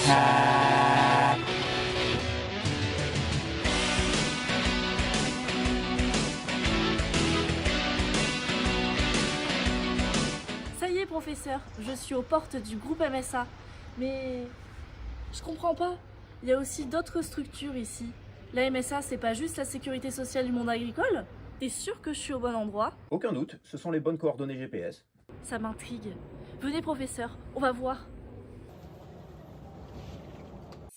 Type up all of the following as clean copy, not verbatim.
Ça y est, professeur, je suis aux portes du groupe MSA. Mais je comprends pas. Il y a aussi d'autres structures ici. La MSA, c'est pas juste la sécurité sociale du monde agricole? T'es sûr que je suis au bon endroit? Aucun doute, ce sont les bonnes coordonnées GPS. Ça m'intrigue. Venez, professeur, on va voir.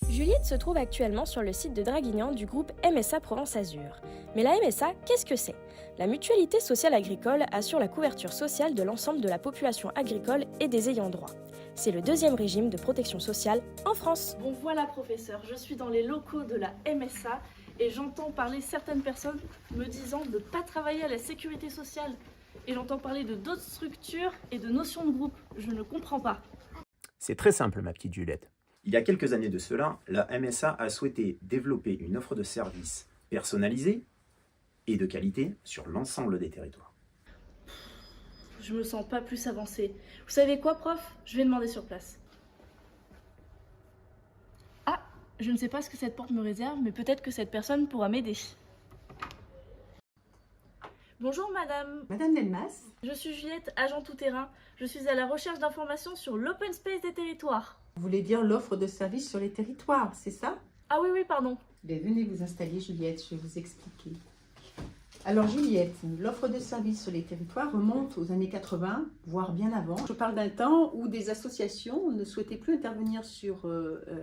Juliette se trouve actuellement sur le site de Draguignan du groupe MSA Provence-Azur. Mais la MSA, qu'est-ce que c'est? La mutualité sociale agricole assure la couverture sociale de l'ensemble de la population agricole et des ayants droit. C'est le deuxième régime de protection sociale en France. Bon voilà, professeur, je suis dans les locaux de la MSA et j'entends parler certaines personnes me disant de ne pas travailler à la sécurité sociale. Et j'entends parler de d'autres structures et de notions de groupe. Je ne comprends pas. C'est très simple, ma petite Juliette. Il y a quelques années de cela, la MSA a souhaité développer une offre de services personnalisée et de qualité sur l'ensemble des territoires. Je me sens pas plus avancée. Vous savez quoi, prof? Je vais demander sur place. Ah, je ne sais pas ce que cette porte me réserve, mais peut-être que cette personne pourra m'aider. Bonjour madame. Madame Delmas, Je suis Juliette, agent tout-terrain. Je suis à la recherche d'informations sur l'open space des territoires. vous voulez dire l'offre de services sur les territoires, c'est ça? Ah oui, pardon. Bien, venez vous installer, Juliette, je vais vous expliquer. Alors Juliette, l'offre de services sur les territoires remonte aux années 80, voire bien avant. Je parle d'un temps où des associations ne souhaitaient plus intervenir sur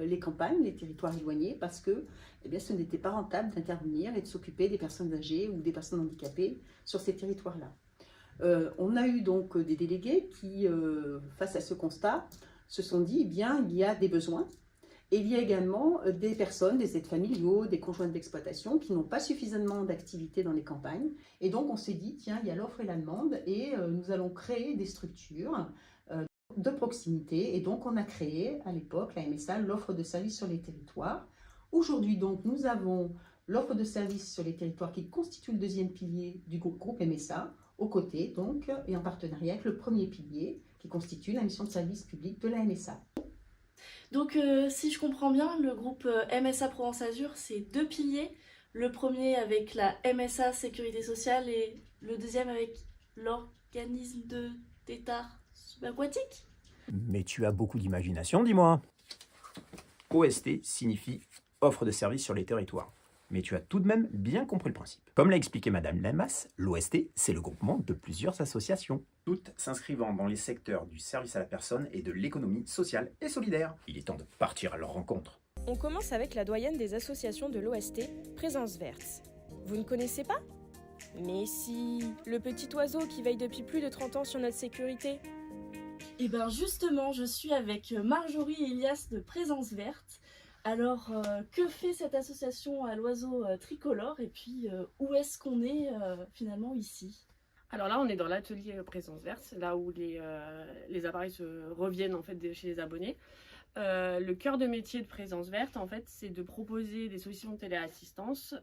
les campagnes, les territoires éloignés, parce que ce n'était pas rentable d'intervenir et de s'occuper des personnes âgées ou des personnes handicapées sur ces territoires-là. On a eu donc des délégués qui, face à ce constat, se sont dit, il y a des besoins. Et il y a également des personnes, des aides familiaux, des conjoints d'exploitation qui n'ont pas suffisamment d'activité dans les campagnes. Et donc on s'est dit, tiens, il y a l'offre et la demande et nous allons créer des structures de proximité. Et donc on a créé à l'époque, la MSA, l'offre de services sur les territoires. Aujourd'hui donc nous avons l'offre de services sur les territoires qui constitue le deuxième pilier du groupe MSA, aux côtés donc et en partenariat avec le premier pilier qui constitue la mission de service public de la MSA. Donc si je comprends bien, le groupe MSA Provence-Azur, c'est deux piliers. Le premier avec la MSA Sécurité Sociale et le deuxième avec l'organisme de têtards subaquatiques. Mais tu as beaucoup d'imagination, dis-moi. OST signifie offre de services sur les territoires. Mais tu as tout de même bien compris le principe. Comme l'a expliqué Madame Delmas, l'OST, c'est le groupement de plusieurs associations, toutes s'inscrivant dans les secteurs du service à la personne et de l'économie sociale et solidaire. Il est temps de partir à leur rencontre. On commence avec la doyenne des associations de l'OST, Présence Verte. Vous ne connaissez pas? Mais si, le petit oiseau qui veille depuis plus de 30 ans sur notre sécurité. Et bien justement, je suis avec Marjorie et Elias de Présence Verte. Alors, que fait cette association à l'oiseau tricolore et puis où est-ce qu'on est finalement ici? Alors là, on est dans l'atelier Présence Verte, là où les appareils se reviennent en fait chez les abonnés. Le cœur de métier de Présence Verte, en fait, c'est de proposer des solutions de téléassistance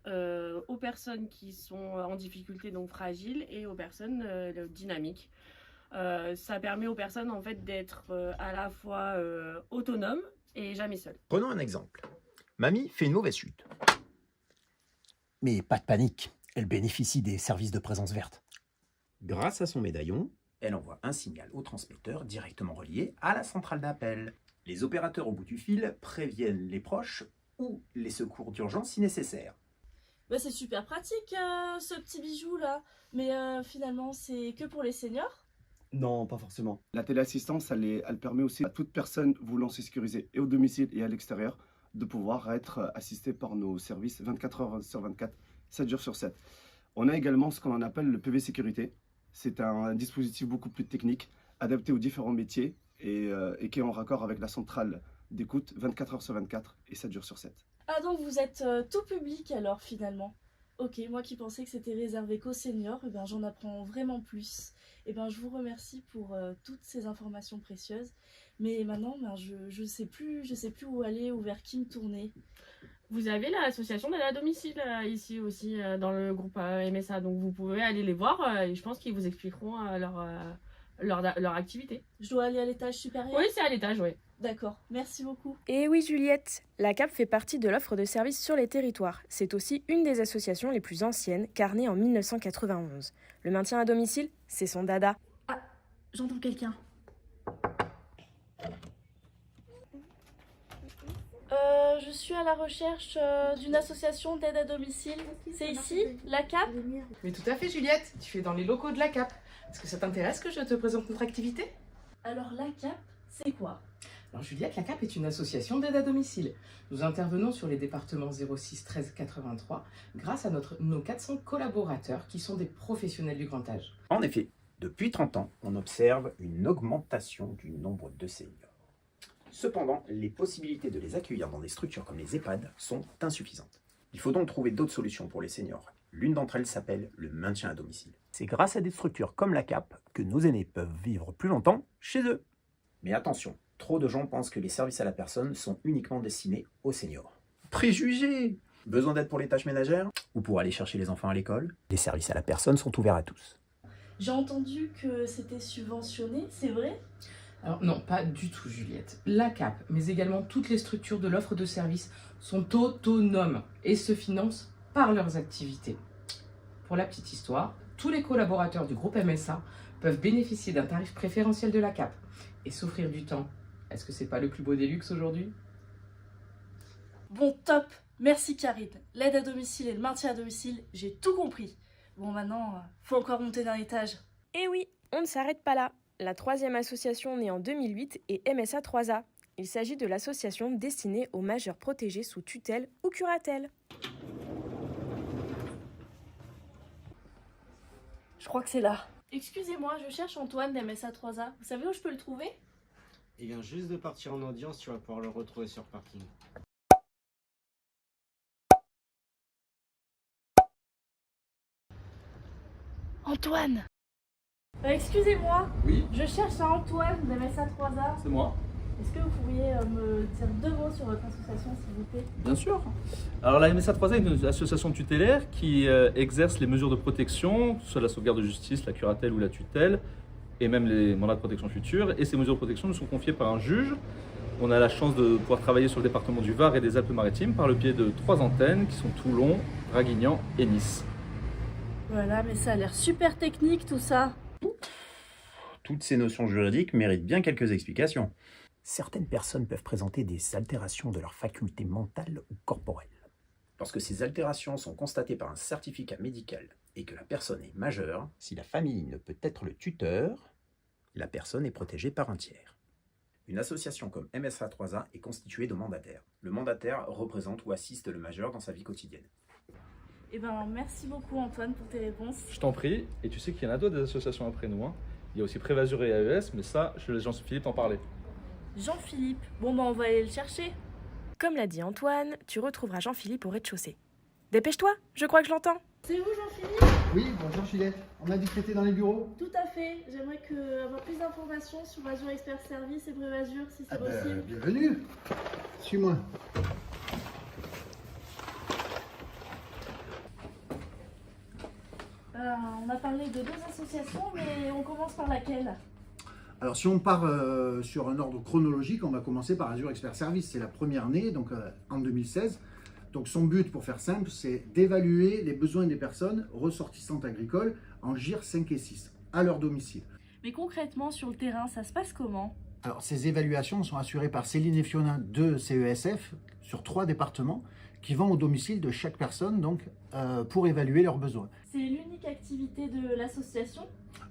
aux personnes qui sont en difficulté, donc fragiles, et aux personnes dynamiques. Ça permet aux personnes en fait d'être à la fois autonomes et jamais seules. Prenons un exemple. Mamie fait une mauvaise chute. Mais pas de panique, elle bénéficie des services de présence verte. Grâce à son médaillon, elle envoie un signal au transmetteur directement relié à la centrale d'appel. Les opérateurs au bout du fil préviennent les proches ou les secours d'urgence si nécessaire. Bah, c'est super pratique ce petit bijou là, mais finalement c'est que pour les seniors? Non, pas forcément. La téléassistance, elle permet aussi à toute personne voulant se sécuriser et au domicile et à l'extérieur de pouvoir être assistée par nos services 24 heures sur 24, 7 jours sur 7. On a également ce qu'on appelle le PV sécurité. C'est un dispositif beaucoup plus technique, adapté aux différents métiers et qui est en raccord avec la centrale d'écoute 24 heures sur 24 et 7 jours sur 7. Ah donc vous êtes tout public alors finalement? Ok, moi qui pensais que c'était réservé qu'aux seniors, eh ben, j'en apprends vraiment plus. Eh ben, je vous remercie pour toutes ces informations précieuses. Mais maintenant, ben, je sais plus où aller ou vers qui me tourner. Vous avez l'association d'aide à domicile ici aussi dans le groupe MSA, donc vous pouvez aller les voir et je pense qu'ils vous expliqueront leur activité. Je dois aller à l'étage supérieur? Oui, c'est à l'étage, oui. D'accord, merci beaucoup. Et oui Juliette, la CAP fait partie de l'offre de services sur les territoires. C'est aussi une des associations les plus anciennes, car née en 1991. Le maintien à domicile, c'est son dada. Ah, j'entends quelqu'un. Je suis à la recherche d'une association d'aide à domicile. C'est ici, la CAP? Mais tout à fait Juliette, tu es dans les locaux de la CAP. Est-ce que ça t'intéresse que je te présente notre activité? Alors la CAP, c'est quoi? Alors Juliette, la CAP est une association d'aide à domicile. Nous intervenons sur les départements 06 13 83 grâce à nos 400 collaborateurs qui sont des professionnels du grand âge. En effet, depuis 30 ans, on observe une augmentation du nombre de seniors. Cependant, les possibilités de les accueillir dans des structures comme les EHPAD sont insuffisantes. Il faut donc trouver d'autres solutions pour les seniors. L'une d'entre elles s'appelle le maintien à domicile. C'est grâce à des structures comme la CAP que nos aînés peuvent vivre plus longtemps chez eux. Mais attention, trop de gens pensent que les services à la personne sont uniquement destinés aux seniors. Préjugés! Besoin d'aide pour les tâches ménagères ou pour aller chercher les enfants à l'école? Les services à la personne sont ouverts à tous. J'ai entendu que c'était subventionné, c'est vrai? Alors non, pas du tout Juliette. La CAP, mais également toutes les structures de l'offre de services sont autonomes et se financent par leurs activités. Pour la petite histoire, tous les collaborateurs du groupe MSA peuvent bénéficier d'un tarif préférentiel de la CAP et s'offrir du temps. Est-ce que c'est pas le plus beau des luxes aujourd'hui? Bon, top. Merci Karine. L'aide à domicile et le maintien à domicile, j'ai tout compris. Bon, maintenant, faut encore monter d'un étage. Et oui, on ne s'arrête pas là. La 3e association née en 2008 est MSA 3A. Il s'agit de l'association destinée aux majeurs protégés sous tutelle ou curatelle. Je crois que c'est là. Excusez-moi, je cherche Antoine d'MSA 3A. Vous savez où je peux le trouver? Il vient juste de partir en audience, tu vas pouvoir le retrouver sur parking. Antoine! Excusez-moi, Oui, je cherche un Antoine d'MSA 3A. c'est moi. Est-ce que vous pourriez me dire 2 mots sur votre association, s'il vous plaît? Bien sûr. Alors la MSA 3A est une association tutélaire qui exerce les mesures de protection, que ce soit la sauvegarde de justice, la curatelle ou la tutelle, et même les mandats de protection future. Et ces mesures de protection nous sont confiées par un juge. On a la chance de pouvoir travailler sur le département du Var et des Alpes-Maritimes par le biais de 3 antennes qui sont Toulon, Draguignan et Nice. Voilà, mais ça a l'air super technique tout ça. Toutes ces notions juridiques méritent bien quelques explications. Certaines personnes peuvent présenter des altérations de leurs facultés mentales ou corporelles. Lorsque ces altérations sont constatées par un certificat médical et que la personne est majeure, si la famille ne peut être le tuteur, la personne est protégée par un tiers. Une association comme MSA 3A est constituée de mandataires. Le mandataire représente ou assiste le majeur dans sa vie quotidienne. Eh ben, merci beaucoup Antoine pour tes réponses. Je t'en prie, et tu sais qu'il y en a d'autres des associations après nous. Il y a aussi Prévasure et AES, mais ça, je laisse Jean-Philippe t'en parler. Jean-Philippe, bon ben on va aller le chercher. Comme l'a dit Antoine, tu retrouveras Jean-Philippe au rez-de-chaussée. Dépêche-toi, je crois que je l'entends. C'est vous Jean-Philippe? Oui, bonjour Juliette. On a dit que t'étais dans les bureaux. Tout à fait, j'aimerais avoir plus d'informations sur Azure Expert Service et Prévasure si c'est Ah ben, possible. bienvenue. Suis-moi. On a parlé de 2 associations, mais on commence par laquelle? Alors si on part sur un ordre chronologique, on va commencer par Azure Expert Service. C'est la première née, donc en 2016. Donc son but, pour faire simple, c'est d'évaluer les besoins des personnes ressortissantes agricoles en GIR 5 et 6, à leur domicile. Mais concrètement, sur le terrain, ça se passe comment? Alors ces évaluations sont assurées par Céline et Fiona de CESF sur 3 départements qui vont au domicile de chaque personne donc, pour évaluer leurs besoins. C'est l'unique activité de l'association?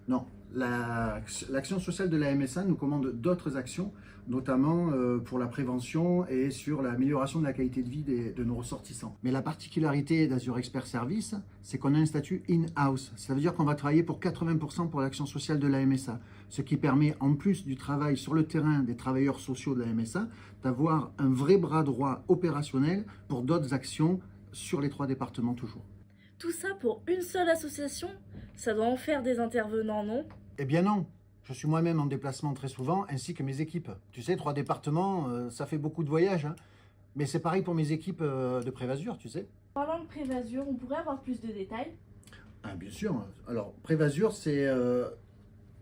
Non, l'action sociale de la MSA nous commande d'autres actions, notamment pour la prévention et sur l'amélioration de la qualité de vie de nos ressortissants. Mais la particularité d'Azure Expert Service, c'est qu'on a un statut in-house. Ça veut dire qu'on va travailler pour 80% pour l'action sociale de la MSA, ce qui permet, en plus du travail sur le terrain des travailleurs sociaux de la MSA, d'avoir un vrai bras droit opérationnel pour d'autres actions sur les 3 départements toujours. Tout ça pour une seule association? Ça doit en faire des intervenants, non? Eh bien non, je suis moi-même en déplacement très souvent, ainsi que mes équipes. Tu sais, 3 départements, ça fait beaucoup de voyages, hein. Mais c'est pareil pour mes équipes de Prévasure, tu sais. Parlant de Prévasure, on pourrait avoir plus de détails? Ah, bien sûr. Alors, Prévasure, c'est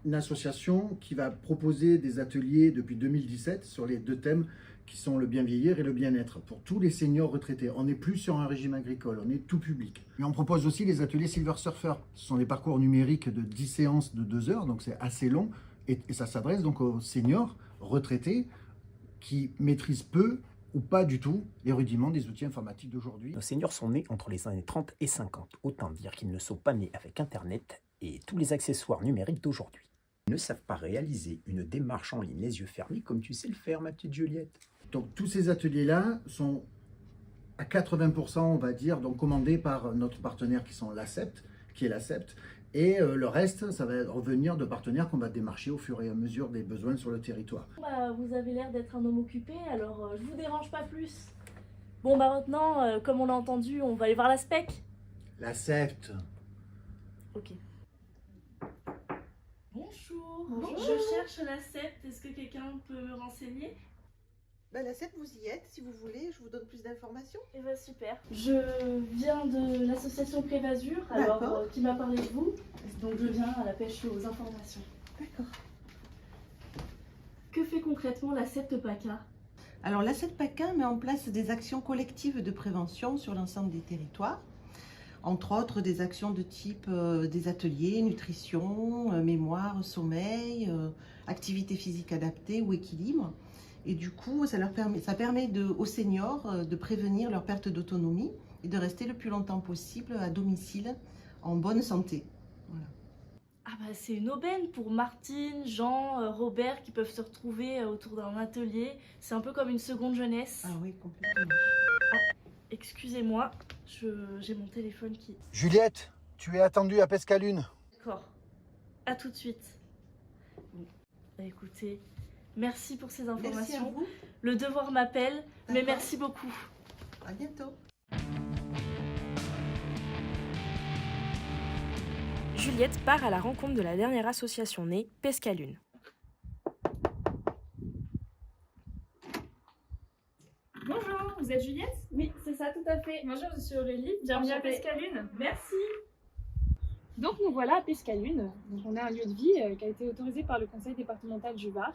une association qui va proposer des ateliers depuis 2017 sur les 2 thèmes qui sont le bien vieillir et le bien-être pour tous les seniors retraités. On n'est plus sur un régime agricole, on est tout public. Et on propose aussi les ateliers Silver Surfer. Ce sont des parcours numériques de 10 séances de 2 heures, donc c'est assez long. Et ça s'adresse donc aux seniors retraités qui maîtrisent peu ou pas du tout les rudiments des outils informatiques d'aujourd'hui. Nos seniors sont nés entre les années 30 et 50. Autant dire qu'ils ne sont pas nés avec Internet et tous les accessoires numériques d'aujourd'hui. Ils ne savent pas réaliser une démarche en ligne les yeux fermés comme tu sais le faire, ma petite Juliette. Donc tous ces ateliers-là sont à 80%, on va dire, donc commandés par notre partenaire qui est l'ACEPT. Et le reste, ça va revenir de partenaires qu'on va démarcher au fur et à mesure des besoins sur le territoire. Vous avez l'air d'être un homme occupé, alors je vous dérange pas plus. Bon maintenant, comme on l'a entendu, on va aller voir la SPEC. L'ACEPT. Ok. Bonjour. Je cherche la SEPT, est-ce que quelqu'un peut me renseigner? La SEPT, vous y êtes, si vous voulez, je vous donne plus d'informations. Eh ben super. Je viens de l'association Prévasure, alors qui m'a parlé de vous, donc je viens à la pêche aux informations. D'accord. Que fait concrètement la SEPT PACA? Alors la SEPT PACA met en place des actions collectives de prévention sur l'ensemble des territoires. Entre autres, des actions de type des ateliers, nutrition, mémoire, sommeil, activité physique adaptée ou équilibre. Et du coup, ça permet aux seniors de prévenir leur perte d'autonomie et de rester le plus longtemps possible à domicile en bonne santé. Voilà. Ah bah c'est une aubaine pour Martine, Jean, Robert qui peuvent se retrouver autour d'un atelier. C'est un peu comme une seconde jeunesse. Ah oui, complètement. Ah, excusez-moi, j'ai mon téléphone qui... Juliette, tu es attendue à Pescalune. D'accord, à tout de suite. Bon, bah écoutez, merci pour ces informations. Merci à vous. Le devoir m'appelle, mais merci beaucoup. À bientôt. Juliette part à la rencontre de la dernière association née, Pescalune. Bonjour, vous êtes Juliette? Oui, c'est ça, tout à fait. Bonjour, je suis Aurélie, bienvenue à Pescalune. Merci. Donc nous voilà à Pescalune. Donc, on a un lieu de vie qui a été autorisé par le conseil départemental du Var.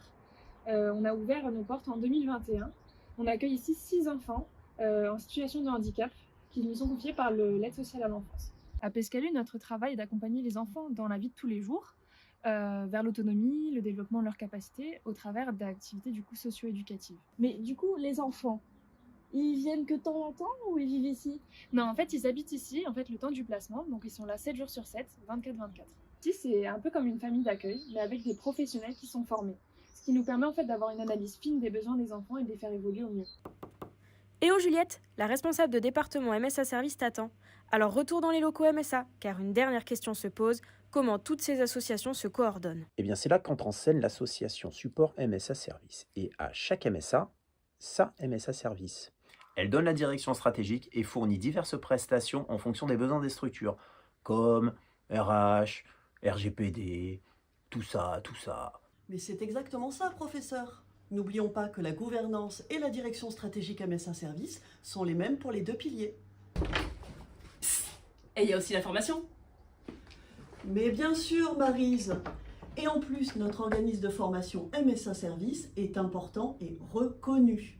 On a ouvert nos portes en 2021. On accueille ici 6 enfants en situation de handicap qui nous sont confiés par l'aide sociale à l'enfance. À Pescalune, notre travail est d'accompagner les enfants dans la vie de tous les jours, vers l'autonomie, le développement de leurs capacités, au travers d'activités du coup socio-éducatives. Mais du coup, les enfants, ils viennent que de temps en temps ou ils vivent ici? Non, en fait, ils habitent ici, le temps du placement, donc ils sont là 7 jours sur 7, 24-24. Ici, c'est un peu comme une famille d'accueil, mais avec des professionnels qui sont formés, ce qui nous permet en fait d'avoir une analyse fine des besoins des enfants et de les faire évoluer au mieux. Et oh Juliette, la responsable de département MSA Service t'attend. Alors retour dans les locaux MSA, car une dernière question se pose, comment toutes ces associations se coordonnent? Eh bien c'est là qu'entre en scène l'association Support MSA Service. Et à chaque MSA, sa MSA Service. Elle donne la direction stratégique et fournit diverses prestations en fonction des besoins des structures, comme RH, RGPD, tout ça. Mais c'est exactement ça, professeur. N'oublions pas que la gouvernance et la direction stratégique MSA Service sont les mêmes pour les 2 piliers. Et il y a aussi la formation. Mais bien sûr, Maryse. Et en plus, notre organisme de formation MSA Service est important et reconnu.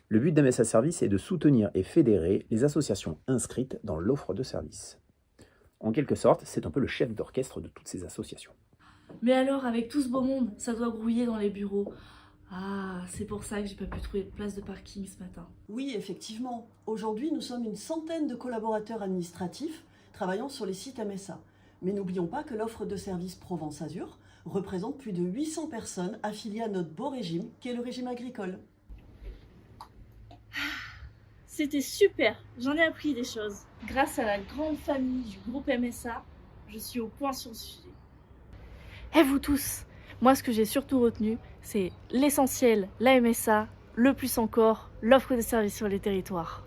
Le but d'MSA Service est de soutenir et fédérer les associations inscrites dans l'offre de service. En quelque sorte, c'est un peu le chef d'orchestre de toutes ces associations. Mais alors, avec tout ce beau monde, ça doit grouiller dans les bureaux. Ah, c'est pour ça que j'ai pas pu trouver de place de parking ce matin. Oui, effectivement. Aujourd'hui, nous sommes une centaine de collaborateurs administratifs travaillant sur les sites MSA. Mais n'oublions pas que l'offre de service Provence Azur représente plus de 800 personnes affiliées à notre beau régime, qui est le régime agricole. C'était super, j'en ai appris des choses. Grâce à la grande famille du groupe MSA, je suis au point sur le sujet. Et vous tous, moi ce que j'ai surtout retenu, c'est l'essentiel, la MSA, le plus encore, l'offre de services sur les territoires.